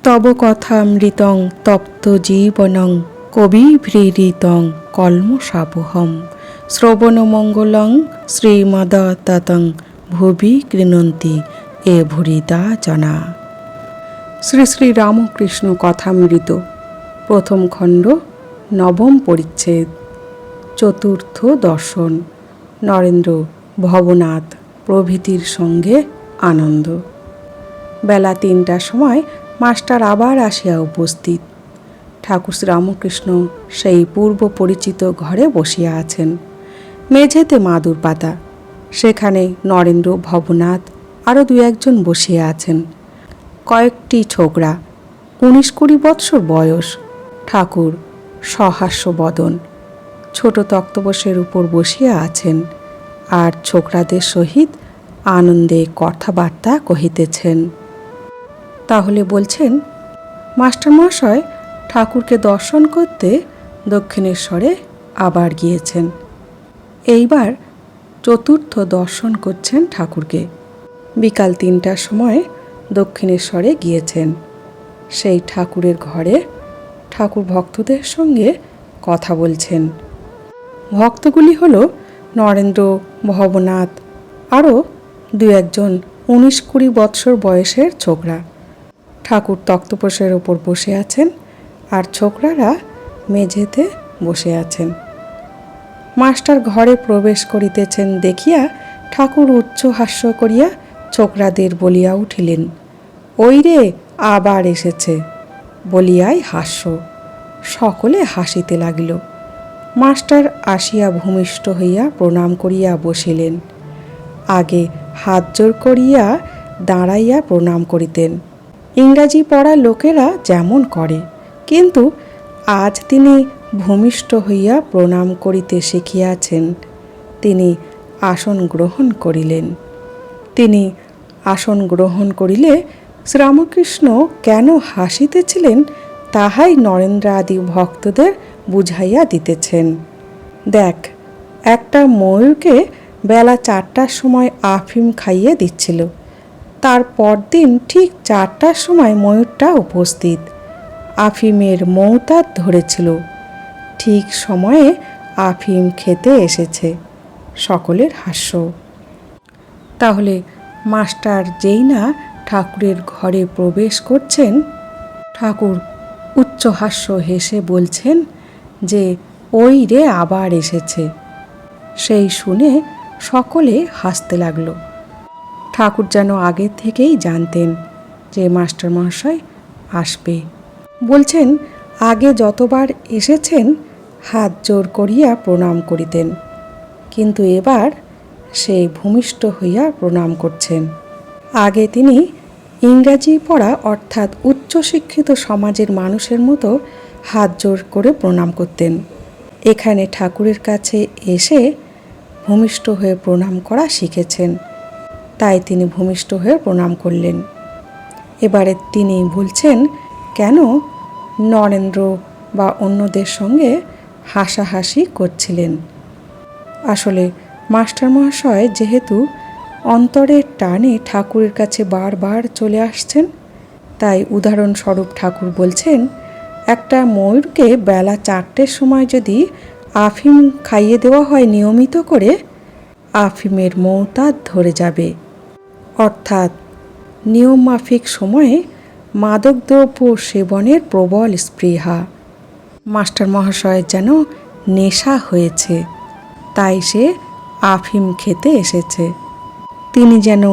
তব কথামৃতং তপ্ত জীবনং কবিভৃহৃতং কল্মষাপহম শ্রবণমঙ্গলং শ্রীমদততং ভুবি গৃণন্তি এ ভুরিদা জনা। শ্রী শ্রী রামকৃষ্ণ কথামৃত, প্রথম খণ্ড, নবম পরিচ্ছেদ, চতুর্থ দর্শন। নরেন্দ্র, ভবনাথ প্রভৃতির সঙ্গে আনন্দ। বেলা ৩টার সময় মাস্টার আবার আসিয়া উপস্থিত। ঠাকুর শ্রীরামকৃষ্ণ সেই পূর্ব পরিচিত ঘরে বসিয়া আছেন। মেঝেতে মাদুর পাতা, সেখানে নরেন্দ্র, ভবনাথ আরও ২-১ বসিয়া আছেন। কয়েকটি ছোকরা, ১৯-২০ বৎসর বয়স। ঠাকুর সহাস্য বদন, ছোট তক্তপোশের উপর বসিয়া আছেন, আর ছোকরাদের সহিত আনন্দে কথাবার্তা কহিতেছেন। তাহলে বলছেন, মাস্টারমশাই ঠাকুরকে দর্শন করতে দক্ষিণেশ্বরে আবার গিয়েছেন। এইবার চতুর্থ দর্শন করছেন ঠাকুরকে। বিকাল ৩টার সময় দক্ষিণেশ্বরে গিয়েছেন। সেই ঠাকুরের ঘরে ঠাকুর ভক্তদের সঙ্গে কথা বলছেন। ভক্তগুলি হল নরেন্দ্র, ভবনাথ, আরও ২-১ ১৯-২০ বৎসর বয়সের ছোকরা। ঠাকুর তক্তপোশের ওপর বসে আছেন, আর ছোকরারা মেঝেতে বসে আছেন। মাস্টার ঘরে প্রবেশ করিতেছেন দেখিয়া ঠাকুর উচ্চ হাস্য করিয়া ছোকরাদের বলিয়া উঠিলেন, ওই রে আবার এসেছে বলিয়াই হাস্য। সকলে হাসিতে লাগিল। মাস্টার আসিয়া ভূমিষ্ঠ হইয়া প্রণাম করিয়া বসিলেন। আগে হাত জোর করিয়া দাঁড়াইয়া প্রণাম করিতেন, ইংরাজি পড়া লোকেরা যেমন করে, কিন্তু আজ তিনি ভূমিষ্ঠ হইয়া প্রণাম করিতে শিখিয়াছেন। তিনি আসন গ্রহণ করিলেন। তিনি আসন গ্রহণ করিলে শ্রীরামকৃষ্ণ কেন হাসিতেছিলেন তাহাই নরেন্দ্র আদি ভক্তদের বুঝাইয়া দিতেছেন। দেখ, একটা ময়ূরকে বেলা ৪টার সময় আফিম খাইয়ে দিচ্ছিল। তার পরদিন ঠিক ৪টার সময় ময়ূরটা উপস্থিত, আফিমের মৌতাত ধরেছিল, ঠিক সময়ে আফিম খেতে এসেছে। সকলের হাস্য। তাহলে মাস্টার যেই না ঠাকুরের ঘরে প্রবেশ করছেন, ঠাকুর উচ্চহাস্য হেসে বলছেন যে ওই রে আবার এসেছে। সেই শুনে সকলে হাসতে লাগল। ঠাকুর যেন আগে থেকেই জানতেন যে মাস্টারমশাই আসবে। বলছেন, আগে যতবার এসেছেন হাত জোর করিয়া প্রণাম করিতেন, কিন্তু এবার সে ভূমিষ্ঠ হইয়া প্রণাম করছেন। আগে তিনি ইংরাজি পড়া অর্থাৎ উচ্চশিক্ষিত সমাজের মানুষের মতো হাত জোর করে প্রণাম করতেন। এখানে ঠাকুরের কাছে এসে ভূমিষ্ঠ হয়ে প্রণাম করা শিখেছেন, তাই তিনি ভূমিষ্ঠ হয়ে প্রণাম করলেন। এবারে তিনি বলছেন কেন নরেন্দ্র বা অন্যদের সঙ্গে হাসাহাসি করছিলেন। আসলে মাস্টারমহাশয় যেহেতু অন্তরের টানে ঠাকুরের কাছে বারবার চলে আসছেন, তাই উদাহরণস্বরূপ ঠাকুর বলছেন, একটা ময়ূরকে বেলা ৪টের সময় যদি আফিম খাইয়ে দেওয়া হয় নিয়মিত করে, আফিমের মৌতাত ধরে যাবে, অর্থাৎ নিয়মমাফিক সময়ে মাদকদ্রব্য সেবনের প্রবল স্পৃহা। মাস্টারমহাশয়ের যেন নেশা হয়েছে, তাই সে আফিম খেতে এসেছে। তিনি যেন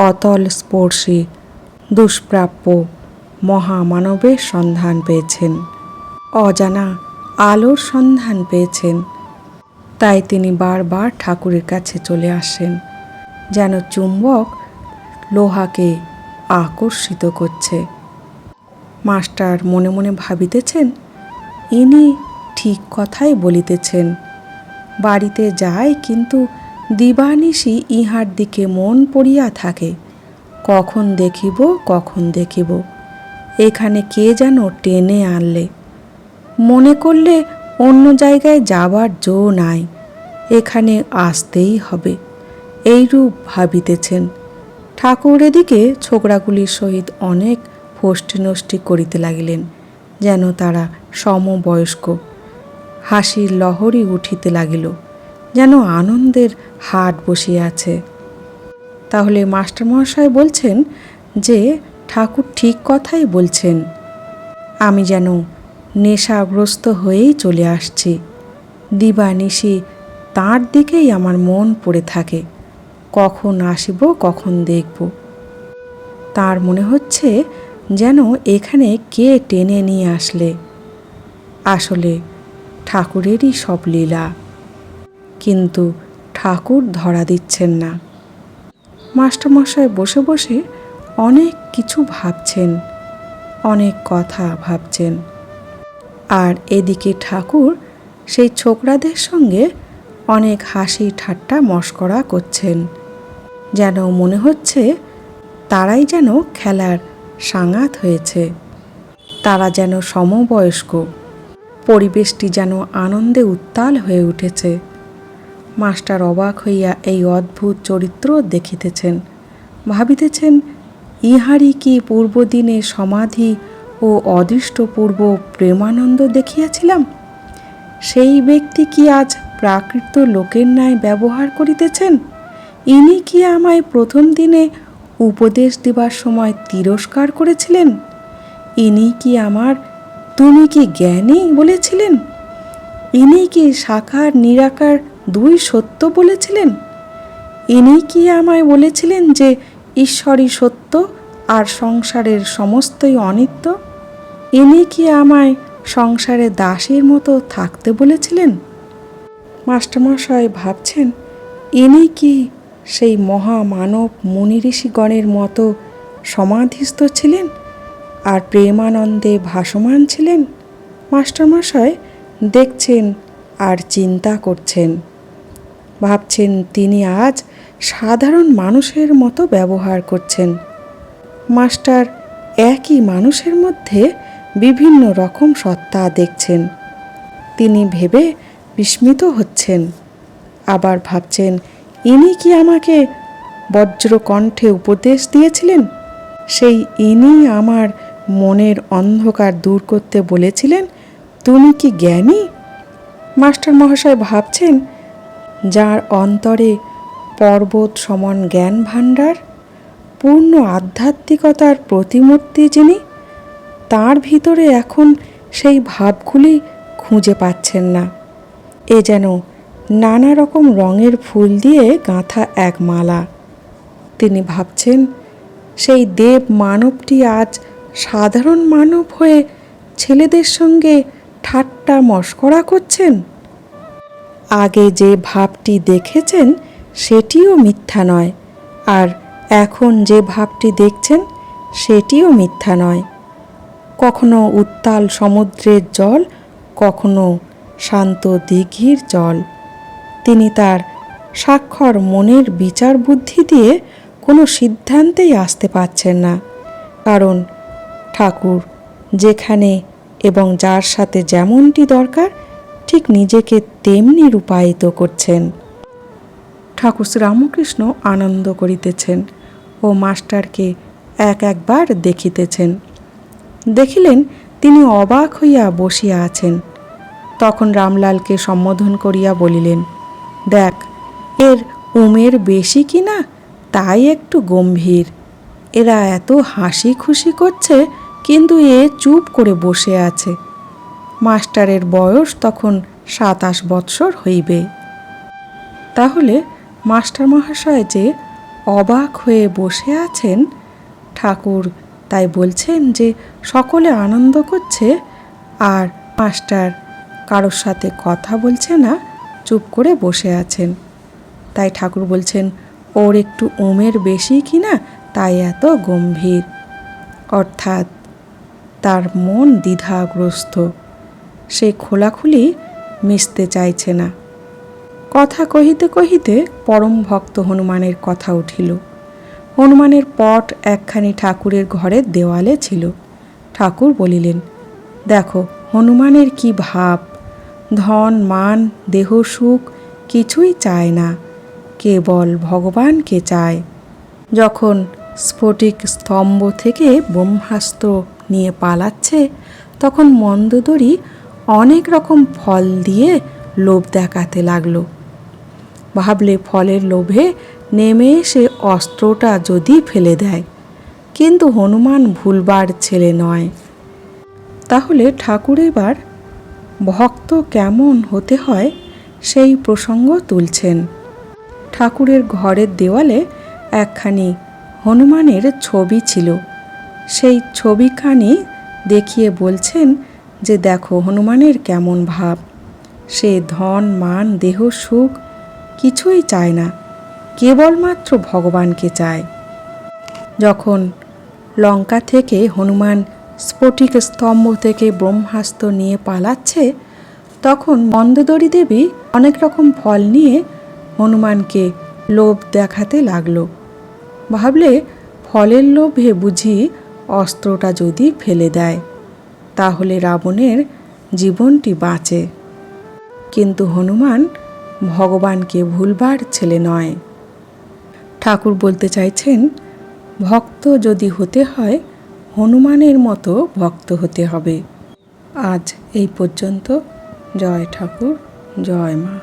অতল স্পর্শী দুষ্প্রাপ্য মহামানবের সন্ধান পেয়েছেন, অজানা আলোর সন্ধান পেয়েছেন, তাই তিনি বারবার ঠাকুরের কাছে চলে আসেন, যেন চুম্বক লোহাকে আকর্ষিত করছে। মাস্টার মনে মনে ভাবিতেছেন, ইনি ঠিক কথাই বলিতেছেন। বাড়িতে যায়, কিন্তু দিবানিশি ইহার দিকে মন পড়িয়া থাকে, কখন দেখিব কখন দেখিব। এখানে কে যেন টেনে আনলে, মনে করলে অন্য জায়গায় যাবার জো নাই, এখানে আসতেই হবে, এইরূপ ভাবিতেছেন। ঠাকুর এদিকে ছোকরাগুলির সহিত অনেক ফষ্টি নষ্টি করিতে লাগিলেন, যেন তারা সমবয়স্ক। হাসির লহরী উঠিতে লাগিল, যেন আনন্দের হাট বসিয়াছে। তাহলে মাস্টারমহাশয় বলছেন যে ঠাকুর ঠিক কথাই বলছেন। আমি যেন নেশাগ্রস্ত হয়েই চলে আসছি। দিবানিশি তাঁর দিকেই আমার মন পড়ে থাকে, কখন আসিব কখন দেখব। তার মনে হচ্ছে যেন এখানে কে টেনে নিয়ে আসলে। আসলে ঠাকুরেরই সব লীলা, কিন্তু ঠাকুর ধরা দিচ্ছেন না। মাস্টারমশাই বসে বসে অনেক কিছু ভাবছেন, অনেক কথা ভাবছেন। আর এদিকে ঠাকুর সেই ছোকরাদের সঙ্গে অনেক হাসি ঠাট্টা মশকরা করছেন, যেন মনে হচ্ছে তারাই যেন খেলার সাঙ্গাত হয়েছে, তারা যেন সমবয়স্ক। পরিবেশটি যেন আনন্দে উত্তাল হয়ে উঠেছে। মাস্টার অবাক হইয়া এই অদ্ভুত চরিত্র দেখিতেছেন, ভাবিতেছেন ইহারই কি পূর্বদিনে সমাধি ও অদৃষ্টপূর্ব প্রেমানন্দ দেখিয়াছিলাম? সেই ব্যক্তি কি আজ প্রাকৃত লোকের ন্যায় ব্যবহার করিতেছেন? ইনি কি আমায় প্রথম দিনে উপদেশ দেবার সময় তিরস্কার করেছিলেন? ইনি কি আমার তুমি কি জ্ঞানী বলেছিলেন? ইনি কি সাকার নিরাকার দুই সত্য বলেছিলেন? ইনি কি আমায় বলেছিলেন যে ঈশ্বরই সত্য আর সংসারের সমস্তই অনিত্য? ইনি কি আমায় সংসারে দাসীর মতো থাকতে বলেছিলেন? মাস্টারমশাই ভাবছেন, ইনি কি সেই মহামানব মুনি ঋষিগণের মতো সমাধিস্থ ছিলেন আর প্রেমানন্দে ভাসমান ছিলেন? মাস্টারমশাই দেখছেন আর চিন্তা করছেন, ভাবছেন তিনি আজ সাধারণ মানুষের মতো ব্যবহার করছেন। মাস্টার একই মানুষের মধ্যে বিভিন্ন রকম সত্তা দেখছেন। তিনি ভেবে বিস্মিত হচ্ছেন, আবার ভাবছেন ইনি কি আমাকে বজ্রকণ্ঠে উপদেশ দিয়েছিলেন? সেই ইনি আমার মনের অন্ধকার দূর করতে বলেছিলেন, তুমি কি জ্ঞানী? মাস্টার মহাশয় ভাবছেন, যার অন্তরে পর্বত সমান জ্ঞান ভাণ্ডার, পূর্ণ আধ্যাত্মিকতার প্রতিমূর্তি যিনি, তার ভিতরে এখন সেই ভাবগুলি খুঁজে পাচ্ছেন না। এ যেন নানা রকম রঙের ফুল দিয়ে গাঁথা এক মালা। তিনি ভাবছেন সেই দেব মানবটি আজ সাধারণ মানব হয়ে ছেলেদের সঙ্গে ঠাট্টা মশকরা করছেন। আগে যে ভাবটি দেখেছেন সেটিও মিথ্যা নয়, আর এখন যে ভাবটি দেখছেন সেটিও মিথ্যা নয়। কখনো উত্তাল সমুদ্রের জল, কখনো শান্ত দিঘির জল। তিনি তার স্বাক্ষর মনের বিচার বুদ্ধি দিয়ে কোনো সিদ্ধান্তেই আসতে পারছেন না, কারণ ঠাকুর যেখানে এবং যার সাথে যেমনটি দরকার ঠিক নিজেকে তেমনি রূপায়িত করছেন। ঠাকুর শ্রীরামকৃষ্ণ আনন্দ করিতেছেন ও মাস্টারকে একবার দেখিতেছেন। দেখিলেন তিনি অবাক হইয়া বসিয়া আছেন। তখন রামলালকে সম্বোধন করিয়া বলিলেন, দেখ, এর উমের বেশি কি না তাই একটু গম্ভীর। এরা এত হাসি খুশি করছে, কিন্তু এ চুপ করে বসে আছে। মাস্টারের বয়স তখন 27 বৎসর হইবে। তাহলে মাস্টার মহাশয় যে অবাক হয়ে বসে আছেন, ঠাকুর তাই বলছেন যে সকলে আনন্দ করছে আর মাস্টার কারোর সাথে কথা বলছে না, চুপ করে বসে আছেন। তাই ঠাকুর বলছেন ওর একটু উমের বেশি কিনা তাই এত গম্ভীর। অর্থাৎ তার মন দ্বিধাগ্রস্ত, সে খোলাখুলি মিশতে চাইছে না। কথা কহিতে কহিতে পরম ভক্ত হনুমানের কথা উঠিল। হনুমানের পট একখানি ঠাকুরের ঘরের দেওয়ালে ছিল। ঠাকুর বলিলেন, দেখো হনুমানের কি ভাব, ধন মান দেহ সুখ কিছুই চায় না, কেবল ভগবানকে চায়। যখন স্ফটিক স্তম্ভ থেকে ব্রহ্মাস্ত্র নিয়ে পালাচ্ছে, তখন মন্দোদরী অনেক রকম ফল দিয়ে লোভ দেখাতে লাগলো। ভাবলে ফলের লোভে নেমে এসে অস্ত্রটা যদি ফেলে দেয়, কিন্তু হনুমান ভুলবার ছেলে নয়। তাহলে ঠাকুর এবার ভক্ত কেমন হতে হয় সেই প্রসঙ্গ তুলছেন। ঠাকুরের ঘরের দেওয়ালে একখানি হনুমানের ছবি ছিল। সেই ছবিখানি দেখিয়ে বলছেন যে দেখো হনুমানের কেমন ভাব। সে ধন মান দেহ সুখ কিছুই চায় না, কেবলমাত্র ভগবানকে চায়। যখন লঙ্কা থেকে হনুমান স্ফটিক স্তম্ভ থেকে ব্রহ্মাস্ত্র নিয়ে পালাচ্ছে, তখন মন্দোদরী দেবী অনেক রকম ফল নিয়ে হনুমানকে লোভ দেখাতে লাগলো। ভাবলে ফলের লোভে বুঝি অস্ত্রটা যদি ফেলে দেয়, তাহলে রাবণের জীবনটি বাঁচে। কিন্তু হনুমান ভগবানকে ভুলবার ছেলে নয়। ঠাকুর বলতে চাইছেন, ভক্ত যদি হতে হয় হনুমানের মতো ভক্ত হতে হবে। আজ এই পর্যন্ত। জয় ঠাকুর, জয় মা।